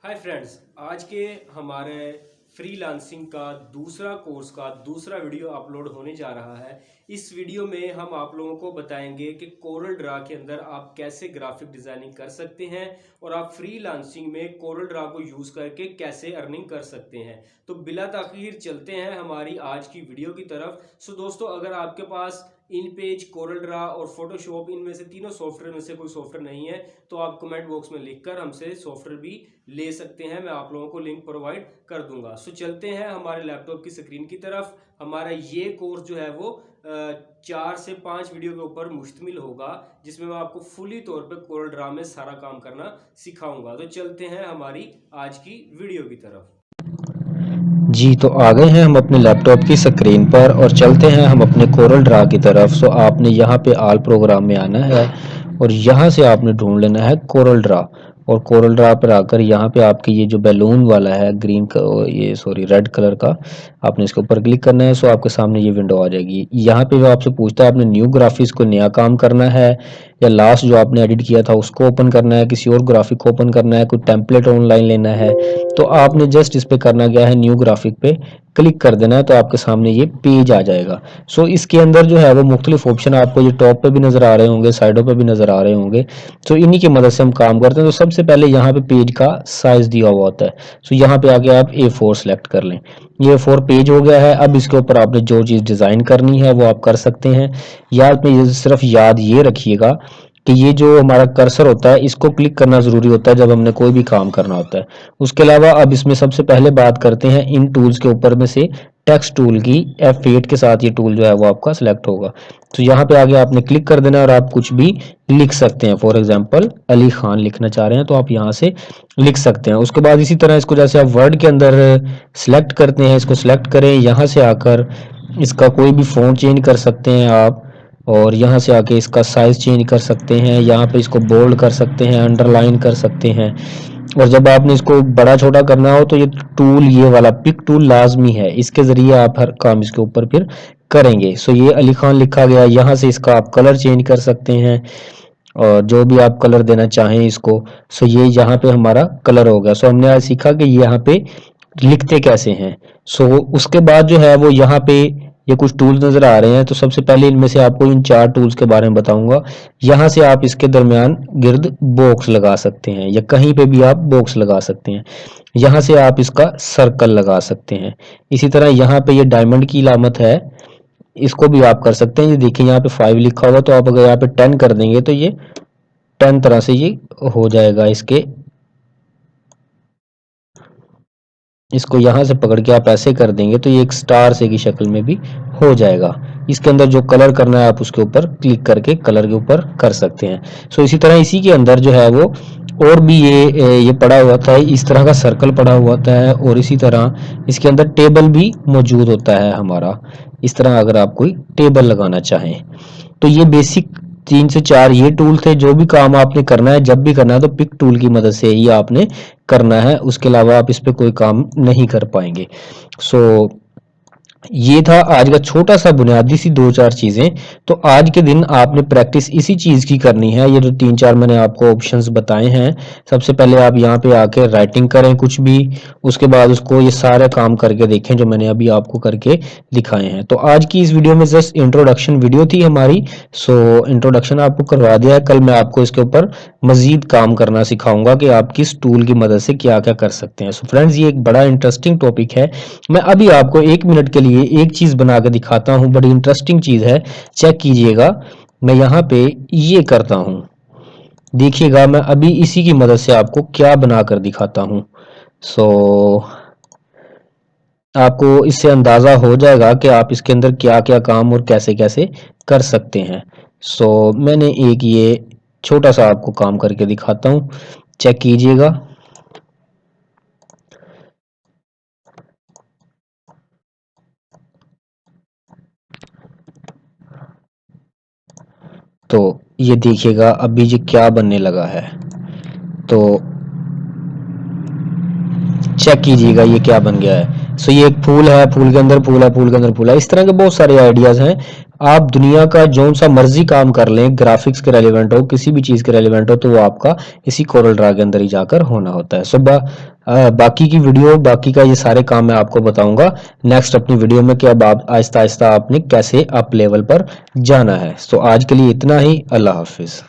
Hi friends, आज के हमारे फ्रीलांसिंग का दूसरा कोर्स का दूसरा वीडियो अपलोड होने जा रहा है। इस वीडियो में हम आप लोगों को बताएंगे कि कोरल ड्रा के अंदर आप कैसे ग्राफिक डिज़ाइनिंग कर सकते हैं और आप फ्रीलांसिंग में कोरल ड्रा को यूज़ करके कैसे अर्निंग कर सकते हैं। तो बिला ताखीर चलते हैं हमारी आज की वीडियो की तरफ। सो दोस्तों, अगर आपके पास इन पेज, कोरल ड्रा और फोटोशॉप इनमें से तीनों सॉफ्टवेयर में से कोई सॉफ्टवेयर नहीं है तो आप कमेंट बॉक्स में लिखकर हमसे सॉफ्टवेयर भी ले सकते हैं। मैं आप लोगों को लिंक प्रोवाइड कर दूंगा। सो चलते हैं हमारे लैपटॉप की स्क्रीन की तरफ। हमारा ये कोर्स जो है वो 4 से 5 वीडियो के ऊपर मुश्तमिल होगा, जिसमें मैं आपको फुली तौर पे कोरल ड्रा में सारा काम करना सिखाऊंगा। तो चलते हैं हमारी आज की वीडियो की तरफ। जी, तो आ गए हैं हम अपने लैपटॉप की स्क्रीन पर और चलते हैं हम अपने कोरल ड्रा की तरफ। सो आपने यहाँ पे ऑल प्रोग्राम में आना है और यहाँ से आपने ढूंढ लेना है कोरल ड्रा। और कोरल ड्रा पर आकर यहाँ पे आपके ये जो बैलून वाला है रेड कलर का, आपने इसके ऊपर क्लिक करना है। सो आपके सामने ये विंडो आ जाएगी। यहाँ पे वो आपसे पूछता है आपने न्यू ग्राफिक्स को नया काम करना है या लास्ट जो आपने एडिट किया था उसको ओपन करना है, किसी और ग्राफिक को ओपन करना है, कोई टेम्पलेट ऑनलाइन लेना है। तो आपने जस्ट इस पे करना क्या है, न्यू ग्राफिक पे क्लिक कर देना है। तो आपके सामने ये पेज आ जाएगा। सो इसके अंदर जो है वो मुख्तलिफ ऑप्शन आपको ये टॉप पे भी नजर आ रहे होंगे, साइडों पे भी नजर आ रहे होंगे। सो इन्हीं की मदद से हम काम करते हैं। तो सबसे पहले यहाँ पे पेज का साइज दिया हुआ होता है। सो यहाँ पे आके आप A4 सेलेक्ट कर लें। ये A4 पेज हो गया है। अब इसके ऊपर आपने जो चीज़ डिज़ाइन करनी है वो आप कर सकते हैं। याद में सिर्फ याद ये रखिएगा कि ये जो हमारा कर्सर होता है इसको क्लिक करना ज़रूरी होता है जब हमने कोई भी काम करना होता है। उसके अलावा अब इसमें सबसे पहले बात करते हैं इन टूल्स के ऊपर में से टेक्स्ट टूल की। F8 के साथ ये टूल जो है वो आपका सिलेक्ट होगा। तो यहाँ पे आगे आपने क्लिक कर देना और आप कुछ भी लिख सकते हैं। फॉर एग्जांपल अली खान लिखना चाह रहे हैं तो आप यहाँ से लिख सकते हैं। उसके बाद इसी तरह इसको जैसे आप वर्ड के अंदर सिलेक्ट करते हैं, इसको सिलेक्ट करें, यहाँ से आकर इसका कोई भी फ़ॉन्ट चेंज कर सकते हैं आप। और यहाँ से आके इसका साइज चेंज कर सकते हैं। यहाँ पे इसको बोल्ड कर सकते हैं, अंडरलाइन कर सकते हैं। और जब आपने इसको बड़ा छोटा करना हो तो ये टूल, ये वाला पिक टूल लाजमी है। इसके ज़रिए आप हर काम इसके ऊपर फिर करेंगे। सो ये अली खान लिखा गया। यहाँ से इसका आप कलर चेंज कर सकते हैं और जो भी आप कलर देना चाहें इसको। सो ये यहाँ पे हमारा कलर हो गया। सो हमने आज सीखा कि यहाँ पे लिखते कैसे हैं। सो उसके बाद जो है वो यहाँ पे ये कुछ टूल्स नजर आ रहे हैं। तो सबसे पहले इनमें से आपको इन 4 टूल्स के बारे में बताऊंगा। यहाँ से आप इसके दरमियान गिर्द बॉक्स लगा सकते हैं या कहीं पे भी आप बॉक्स लगा सकते हैं। यहाँ से आप इसका सर्कल लगा सकते हैं। इसी तरह यहाँ पे ये डायमंड की अलामत है, इसको भी आप कर सकते हैं। ये देखिए यहाँ पे 5 लिखा हुआ, तो आप अगर यहाँ पे 10 कर देंगे तो ये 10 तरह से ये हो जाएगा। इसको यहाँ से पकड़ के आप ऐसे कर देंगे तो ये एक स्टार से की शक्ल में भी हो जाएगा। इसके अंदर जो कलर करना है आप उसके ऊपर क्लिक करके कलर के ऊपर कर सकते हैं। सो इसी तरह इसी के अंदर जो है वो और भी ये पड़ा हुआ था, इस तरह का सर्कल पड़ा हुआ होता है। और इसी तरह इसके अंदर टेबल भी मौजूद होता है हमारा। इस तरह अगर आप कोई टेबल लगाना चाहें तो ये बेसिक 3 से 4 ये टूल थे। जो भी काम आपने करना है, जब भी करना है, तो पिक टूल की मदद से ही आपने करना है। उसके अलावा आप इस पे कोई काम नहीं कर पाएंगे। सो ये था आज का छोटा सा बुनियादी सी 2-4 चीजें। तो आज के दिन आपने प्रैक्टिस इसी चीज की करनी है। ये जो 3-4 मैंने आपको ऑप्शंस बताए हैं, सबसे पहले आप यहाँ पे आके राइटिंग करें कुछ भी। उसके बाद उसको ये सारे काम करके देखें जो मैंने अभी आपको करके दिखाए हैं। तो आज की इस वीडियो में जस्ट इंट्रोडक्शन वीडियो थी हमारी। सो इंट्रोडक्शन आपको करवा दिया है। कल मैं आपको इसके ऊपर मजीद काम करना सिखाऊंगा कि आप किस टूल की मदद से क्या क्या कर सकते हैं। सो फ्रेंड्स, ये एक बड़ा इंटरेस्टिंग टॉपिक है। मैं अभी आपको 1 मिनट के लिए एक चीज बना के दिखाता हूं। बड़ी इंटरेस्टिंग चीज है, चेक कीजिएगा। मैं यहाँ पे ये करता हूं, देखिएगा मैं अभी इसी की मदद से आपको क्या बनाकर दिखाता हूं। सो आपको इससे अंदाजा हो जाएगा कि आप इसके अंदर क्या क्या काम और कैसे कैसे कर सकते हैं। सो मैंने एक ये छोटा सा आपको काम करके दिखाता हूं, चेक कीजिएगा। तो ये देखिएगा अभी ये क्या बनने लगा है। तो चेक कीजिएगा ये क्या बन गया है। सो ये एक फूल है, फूल के अंदर फूल है, फूल के अंदर फूल है। इस तरह के बहुत सारे आइडियाज हैं। आप दुनिया का जौन सा मर्जी काम कर लें, ग्राफिक्स के रेलिवेंट हो, किसी भी चीज़ के रेलिवेंट हो, तो वो आपका इसी कोरल ड्रा के अंदर ही जाकर होना होता है। बाकी की वीडियो, बाकी का ये सारे काम मैं आपको बताऊंगा नेक्स्ट अपनी वीडियो में कि अब आप आहिस्ता आहिस्ता आपने कैसे अप लेवल पर जाना है। तो आज के लिए इतना ही। अल्लाह हाफिज़।